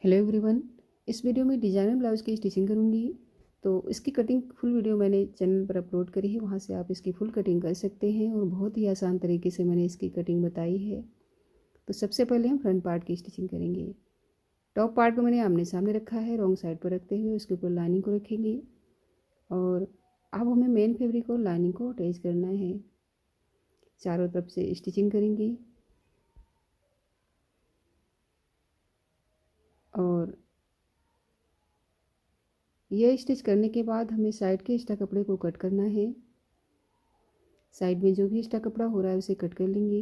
Hello everyone. इस video में designer blouse की स्टिचिंग करूंगी। तो इसकी कटिंग फुल वीडियो मैंने चैनल पर अपलोड करी है, वहां से आप इसकी फुल कटिंग कर सकते हैं और बहुत ही आसान तरीके से मैंने इसकी कटिंग बताई है। तो सबसे पहले हम फ्रंट पार्ट की स्टिचिंग करेंगे। टॉप पार्ट को मैंने आमने सामने रखा है, रॉन्ग साइड पर रखते हुए उसके ऊपर लाइनिंग को रखेंगे और अब हमें मेन फैब्रिक और लाइनिंग को अटैच करना है। चारों तरफ से स्टिचिंग करेंगे और यह स्टिच करने के बाद हमें साइड के एक्स्ट्रा कपड़े को कट करना है। साइड में जो भी एक्स्ट्रा कपड़ा हो रहा है उसे कट कर लेंगे।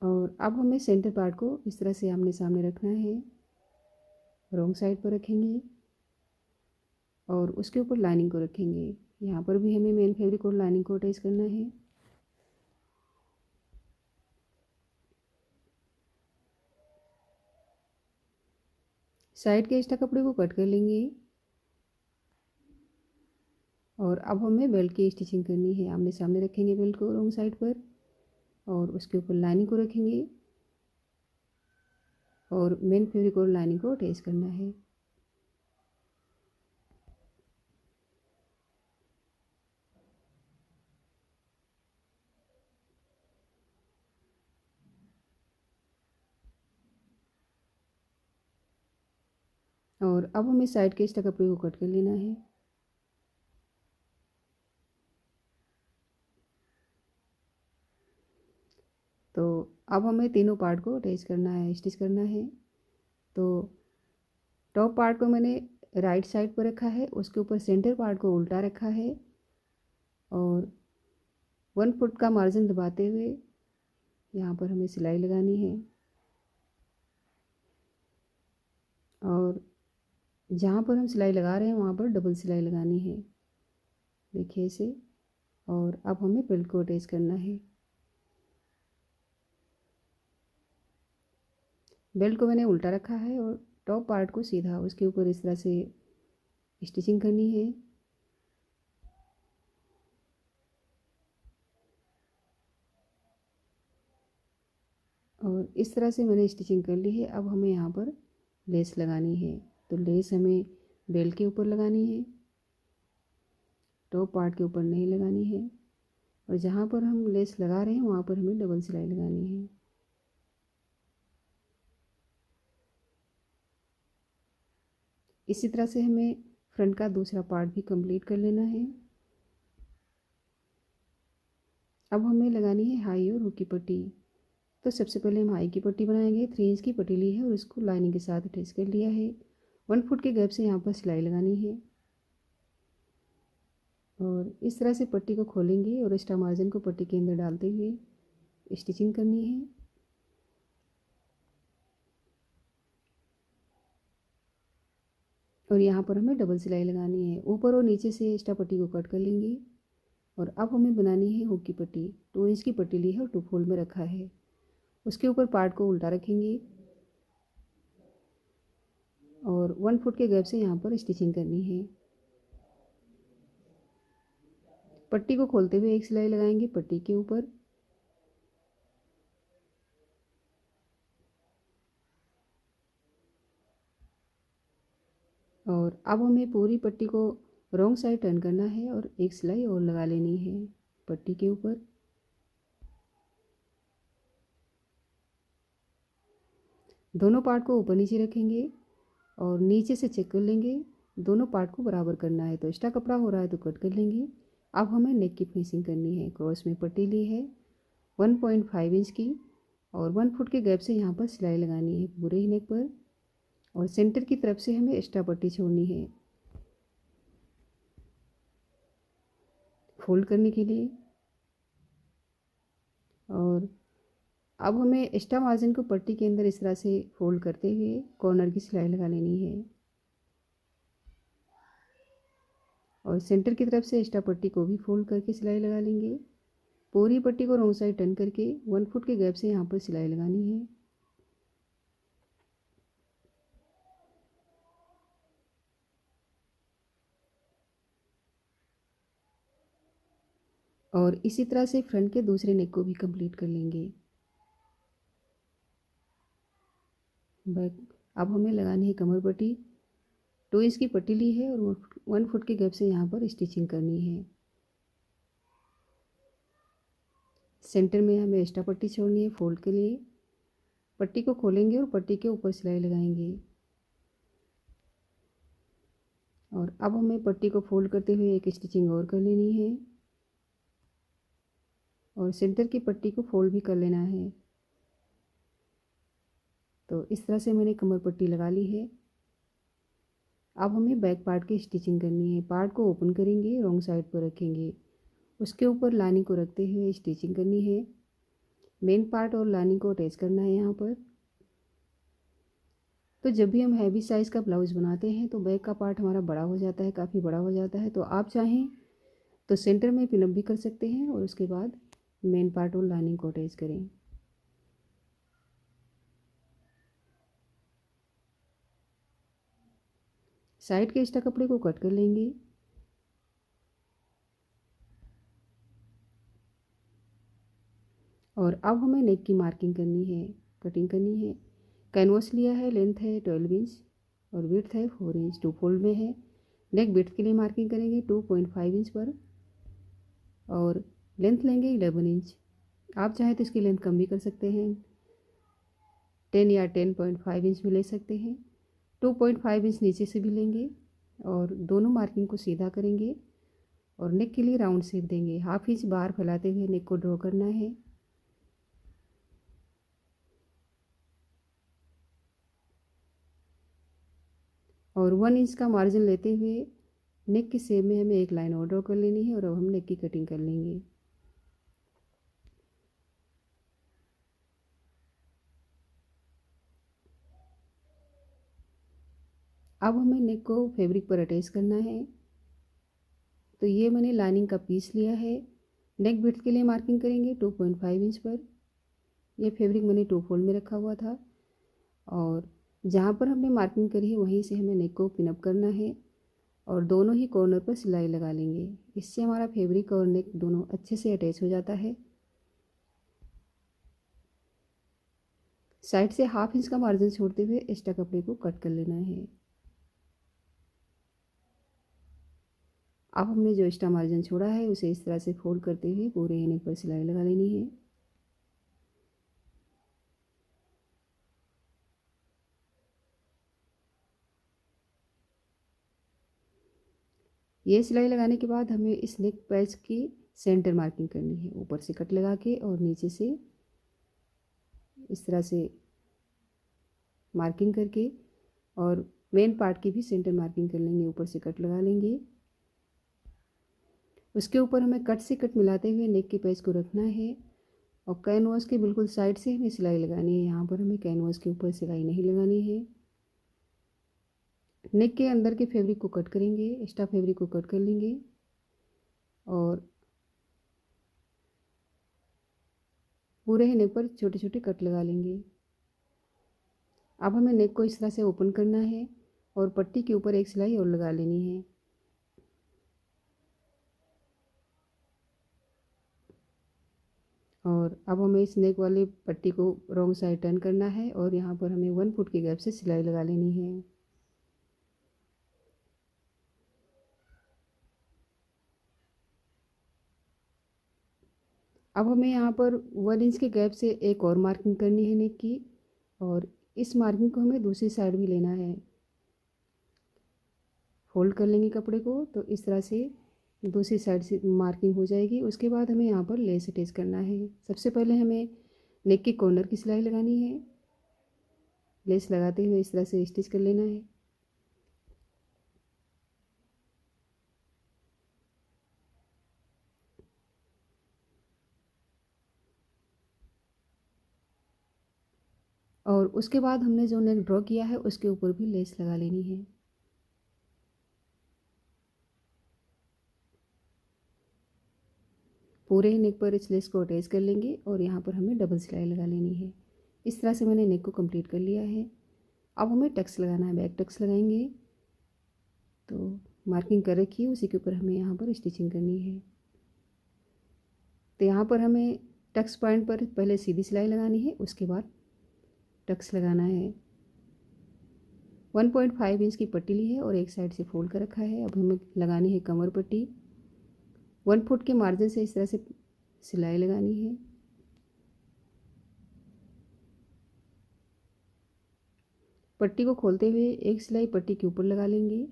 और अब हमें सेंटर पार्ट को इस तरह से आमने सामने रखना है, रॉन्ग साइड पर रखेंगे और उसके ऊपर लाइनिंग को रखेंगे। यहाँ पर भी हमें मेन फैब्रिक और लाइनिंग को अटैच करना है। साइड के एक्स्ट्रा कपड़े को कट कर लेंगे और अब हमें बेल्ट की स्टिचिंग करनी है। आमने सामने रखेंगे बेल्ट को रॉन्ग साइड पर और उसके ऊपर लाइनिंग को रखेंगे और मेन फैब्रिक और लाइनिंग को अटैच करना है। और अब हमें साइड के एक्स्ट्रा कपड़े को कट कर लेना है। तो अब हमें तीनों पार्ट को अटैच करना है, स्टिच करना है। तो टॉप पार्ट को मैंने राइट साइड पर रखा है, उसके ऊपर सेंटर पार्ट को उल्टा रखा है और 1 फुट का मार्जिन दबाते हुए यहाँ पर हमें सिलाई लगानी है और जहाँ पर हम सिलाई लगा रहे हैं वहाँ पर डबल सिलाई लगानी है, देखिए इसे। और अब हमें बेल्ट को अटैच करना है। बेल्ट को मैंने उल्टा रखा है और टॉप पार्ट को सीधा उसके ऊपर इस तरह से स्टिचिंग करनी है। और इस तरह से मैंने स्टिचिंग कर ली है। अब हमें यहाँ पर लेस लगानी है। तो लेस हमें बेल्ट के ऊपर लगानी है, टॉप पार्ट के ऊपर नहीं लगानी है। और जहाँ पर हम लेस लगा रहे हैं वहाँ पर हमें डबल सिलाई लगानी है। इसी तरह से हमें फ्रंट का दूसरा पार्ट भी कंप्लीट कर लेना है। अब हमें लगानी है हाई और हुक की पट्टी। तो सबसे पहले हम हाई की पट्टी बनाएंगे। 3 इंच की पट्टी ली है और इसको लाइनिंग के साथ अटैच कर लिया है। 1 फुट के गैप से यहाँ पर सिलाई लगानी है और इस तरह से पट्टी को खोलेंगे और एक्स्ट्रा मार्जिन को पट्टी के अंदर डालते हुए स्टिचिंग करनी है। और यहाँ पर हमें डबल सिलाई लगानी है। ऊपर और नीचे से एक्स्ट्रा पट्टी को कट कर लेंगे और अब हमें बनानी है हुक की पट्टी। 2 इंच की पट्टी ली है और 2 फोल्ड में रखा है। उसके ऊपर पार्ट को उल्टा रखेंगे और 1 फुट के गैप से यहाँ पर स्टिचिंग करनी है। पट्टी को खोलते हुए एक सिलाई लगाएंगे पट्टी के ऊपर और अब हमें पूरी पट्टी को रॉन्ग साइड टर्न करना है और एक सिलाई और लगा लेनी है पट्टी के ऊपर। दोनों पार्ट को ऊपर नीचे रखेंगे और नीचे से चेक कर लेंगे। दोनों पार्ट को बराबर करना है, तो एक्स्ट्रा कपड़ा हो रहा है तो कट कर लेंगे। अब हमें नेक की फिनिशिंग करनी है। क्रॉस में पट्टी ली है 1.5 इंच की और 1 फुट के गैप से यहाँ पर सिलाई लगानी है पूरे ही नेक पर और सेंटर की तरफ से हमें एक्स्ट्रा पट्टी छोड़नी है फोल्ड करने के लिए। और अब हमें एक्स्ट्रा मार्जिन को पट्टी के अंदर इस तरह से फोल्ड करते हुए कॉर्नर की सिलाई लगा लेनी है और सेंटर की तरफ से एक्स्ट्रा पट्टी को भी फोल्ड करके सिलाई लगा लेंगे। पूरी पट्टी को रॉन्ग साइड टर्न करके 1 फुट के गैप से यहाँ पर सिलाई लगानी है। और इसी तरह से फ्रंट के दूसरे नेक को भी कंप्लीट कर लेंगे। बैक अब हमें लगानी है कमर पट्टी। 2 इंच की पट्टी ली है और 1 फुट के गैप से यहाँ पर स्टिचिंग करनी है। सेंटर में हमें एक्स्ट्रा पट्टी छोड़नी है फोल्ड के लिए। पट्टी को खोलेंगे और पट्टी के ऊपर सिलाई लगाएंगे। और अब हमें पट्टी को फोल्ड करते हुए एक स्टिचिंग और कर लेनी है और सेंटर की पट्टी को फोल्ड भी कर लेना है। तो इस तरह से मैंने कमर पट्टी लगा ली है। अब हमें बैक पार्ट की स्टिचिंग करनी है। पार्ट को ओपन करेंगे, रॉन्ग साइड पर रखेंगे, उसके ऊपर लाइनिंग को रखते हुए स्टिचिंग करनी है। मेन पार्ट और लाइनिंग को अटैच करना है यहाँ पर। तो जब भी हम हैवी साइज़ का ब्लाउज़ बनाते हैं तो बैक का पार्ट हमारा बड़ा हो जाता है, काफ़ी बड़ा हो जाता है। तो आप चाहें तो सेंटर में पिनअप भी कर सकते हैं और उसके बाद मेन पार्ट और लाइनिंग को अटैच करें। साइड के एक्स्ट्रा कपड़े को कट कर लेंगे। और अब हमें नेक की मार्किंग करनी है, कटिंग करनी है। कैनवस लिया है, लेंथ है 12 इंच और विड्थ है 4 इंच, 2 फोल्ड में है। नेक विड्थ के लिए मार्किंग करेंगे 2.5 इंच पर और लेंथ लेंगे 11 इंच। आप चाहें तो इसकी लेंथ कम भी कर सकते हैं, 10 या 10.5 इंच भी ले सकते हैं। 2.5 इंच नीचे से भी लेंगे और दोनों मार्किंग को सीधा करेंगे और नेक के लिए राउंड शेप देंगे। हाफ इंच बाहर फैलाते हुए नेक को ड्रॉ करना है। और 1 इंच का मार्जिन लेते हुए नेक के शेप में हमें एक लाइन और ड्रॉ कर लेनी है और अब हम नेक की कटिंग कर लेंगे। अब हमें नेक को फैब्रिक पर अटैच करना है। तो ये मैंने लाइनिंग का पीस लिया है। नेक विड्थ के लिए मार्किंग करेंगे 2.5 इंच पर। यह फैब्रिक मैंने 2 फोल्ड में रखा हुआ था और जहाँ पर हमने मार्किंग करी है वहीं से हमें नेक को पिनअप करना है और दोनों ही कॉर्नर पर सिलाई लगा लेंगे। इससे हमारा फैब्रिक और नेक दोनों अच्छे से अटैच हो जाता है। साइड से हाफ इंच का मार्जिन छोड़ते हुए एक्स्ट्रा कपड़े को कट कर लेना है। अब हमने जो एक्स्ट्रा मार्जिन छोड़ा है उसे इस तरह से फोल्ड करते हुए पूरे नेक पर सिलाई लगा लेनी है। ये सिलाई लगाने के बाद हमें इस नेक पैच की सेंटर मार्किंग करनी है। ऊपर से कट लगा के और नीचे से इस तरह से मार्किंग करके और मेन पार्ट की भी सेंटर मार्किंग कर लेंगे। ऊपर से कट लगा लेंगे, उसके ऊपर हमें कट से कट मिलाते हुए नेक के पैच को रखना है और कैनवास के बिल्कुल साइड से हमें सिलाई लगानी है। यहाँ पर हमें कैनवास के ऊपर सिलाई नहीं लगानी है। नेक के अंदर के फैब्रिक को कट करेंगे, एक्स्ट्रा फैब्रिक को कट कर लेंगे और पूरे ही नेक पर छोटे छोटे कट लगा लेंगे। अब हमें नेक को इस तरह से ओपन करना है और पट्टी के ऊपर एक सिलाई और लगा लेनी है। और अब हमें इस नेक वाली पट्टी को रॉन्ग साइड टर्न करना है और यहाँ पर हमें 1 फुट के गैप से सिलाई लगा लेनी है। अब हमें यहाँ पर 1 इंच के गैप से एक और मार्किंग करनी है नेक की और इस मार्किंग को हमें दूसरी साइड भी लेना है। फोल्ड कर लेंगे कपड़े को तो इस तरह से दूसरी साइड से मार्किंग हो जाएगी। उसके बाद हमें यहाँ पर लेस अटैच करना है। सबसे पहले हमें नेक के कॉर्नर की सिलाई लगानी है। लेस लगाते हुए इस तरह से स्टिच कर लेना है। और उसके बाद हमने जो नेक ड्रॉ किया है उसके ऊपर भी लेस लगा लेनी है। पूरे ही नेक पर इस लेस को अटैच कर लेंगे और यहाँ पर हमें डबल सिलाई लगा लेनी है। इस तरह से मैंने नेक को कंप्लीट कर लिया है। अब हमें टक्स लगाना है, बैक टक्स लगाएंगे। तो मार्किंग कर रखी है उसी के ऊपर हमें यहाँ पर स्टिचिंग करनी है। तो यहाँ पर हमें टक्स पॉइंट पर पहले सीधी सिलाई लगानी है, उसके बाद टक्स लगाना है। 1.5 इंच की पट्टी ली है और एक साइड से फोल्ड कर रखा है। अब हमें लगानी है कमर पट्टी। 1 फुट के मार्जिन से इस तरह से सिलाई लगानी है। पट्टी को खोलते हुए एक सिलाई पट्टी के ऊपर लगा लेंगे।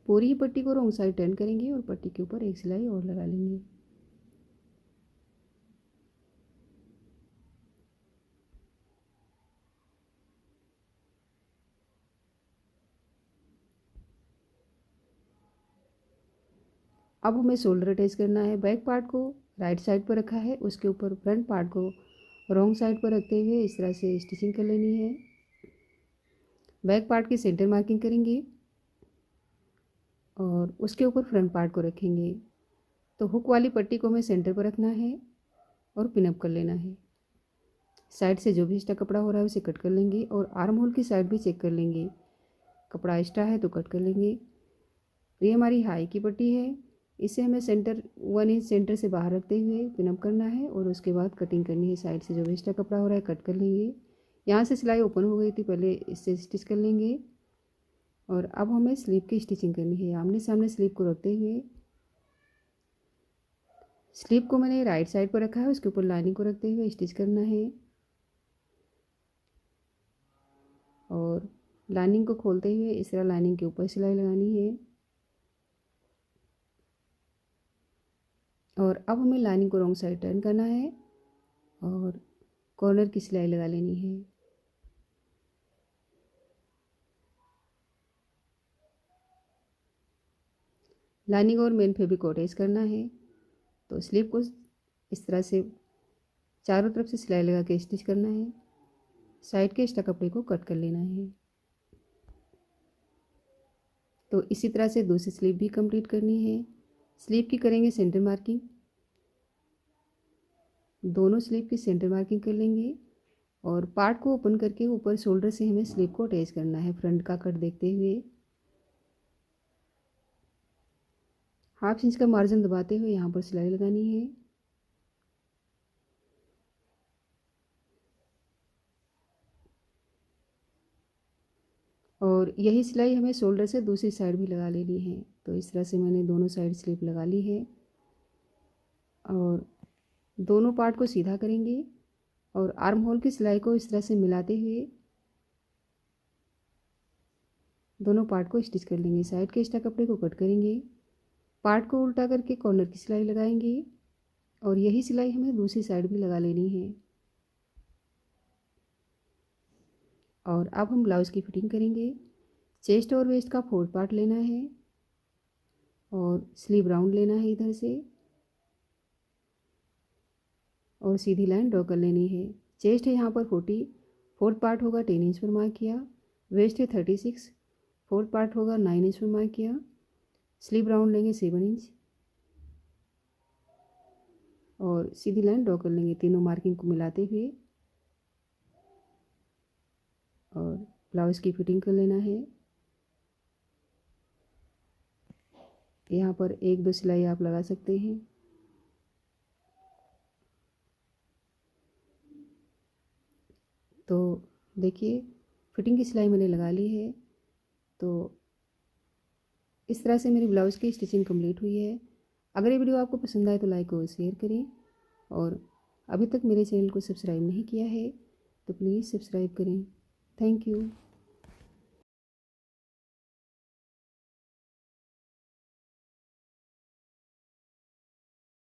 पूरी पट्टी को रॉन्ग साइड टर्न करेंगे और पट्टी के ऊपर एक सिलाई और लगा लेंगे। अब हमें शोल्डर अटैच करना है। बैक पार्ट को राइट साइड पर रखा है, उसके ऊपर फ्रंट पार्ट को रॉन्ग साइड पर रखते हुए इस तरह से स्टिचिंग कर लेनी है। बैक पार्ट की सेंटर मार्किंग करेंगे और उसके ऊपर फ्रंट पार्ट को रखेंगे। तो हुक वाली पट्टी को हमें सेंटर पर रखना है और पिनअप कर लेना है। साइड से जो भी एक्स्ट्रा कपड़ा हो रहा है उसे कट कर लेंगे और आर्म होल की साइड भी चेक कर लेंगे। कपड़ा एक्स्ट्रा है तो कट कर लेंगे। ये हमारी हाई की पट्टी है, इसे हमें सेंटर 1 इंच सेंटर से बाहर रखते हुए पिनअप करना है और उसके बाद कटिंग करनी है। साइड से जो भी एक्स्ट्रा कपड़ा हो रहा है कट कर लेंगे। यहाँ से सिलाई ओपन हो गई थी, पहले इससे स्टिच कर लेंगे। और अब हमें स्लीव की स्टिचिंग करनी है। आमने सामने स्लीव को रखते हुए, स्लीव को मैंने राइट साइड पर रखा है, उसके ऊपर लाइनिंग को रखते हुए स्टिच करना है। और लाइनिंग को खोलते हुए इस तरह लाइनिंग के ऊपर सिलाई लगानी है। और अब हमें लाइनिंग को रॉन्ग साइड टर्न करना है और कॉर्नर की सिलाई लगा लेनी है। लाइनिंग और मेन फैब्रिक को अटैच करना है। तो स्लीव को इस तरह से चारों तरफ से सिलाई लगा के स्टिच करना है। साइड के एक्स्ट्रा कपड़े को कट कर लेना है। तो इसी तरह से दूसरी स्लीव भी कंप्लीट करनी है। स्लीव की करेंगे सेंटर मार्किंग। दोनों स्लीव की सेंटर मार्किंग कर लेंगे और पार्ट को ओपन करके ऊपर शोल्डर से हमें स्लीव को अटैच करना है, फ्रंट का कट देखते हुए। 1/2 इंच का मार्जिन दबाते हुए यहाँ पर सिलाई लगानी है। और यही सिलाई हमें शोल्डर से दूसरी साइड भी लगा लेनी है। तो इस तरह से मैंने दोनों साइड स्लीव लगा ली है और दोनों पार्ट को सीधा करेंगे और आर्म होल की सिलाई को इस तरह से मिलाते हुए दोनों पार्ट को स्टिच कर लेंगे। साइड के एक्स्ट्रा कपड़े को कट करेंगे, पार्ट को उल्टा करके कॉर्नर की सिलाई लगाएंगे और यही सिलाई हमें दूसरी साइड भी लगा लेनी है। और अब हम ब्लाउज़ की फिटिंग करेंगे। चेस्ट और वेस्ट का 4th पार्ट लेना है और स्लीव राउंड लेना है इधर से और सीधी लाइन ड्रॉ कर लेनी है। चेस्ट है यहाँ पर 40, 4th पार्ट होगा 10 इंच पर मार्क किया। वेस्ट है 36, 4th पार्ट होगा 9 इंच पर मार्क किया। स्लीव राउंड लेंगे 7 इंच और सीधी लाइन ड्रॉ कर लेंगे तीनों मार्किंग को मिलाते हुए और ब्लाउज़ की फिटिंग कर लेना है। यहाँ पर 1-2 सिलाई आप लगा सकते हैं। तो देखिए फिटिंग की सिलाई मैंने लगा ली है। तो इस तरह से मेरी ब्लाउज़ की स्टिचिंग कंप्लीट हुई है। अगर ये वीडियो आपको पसंद आए तो लाइक और शेयर करें और अभी तक मेरे चैनल को सब्सक्राइब नहीं किया है तो प्लीज़ सब्सक्राइब करें। Thank you.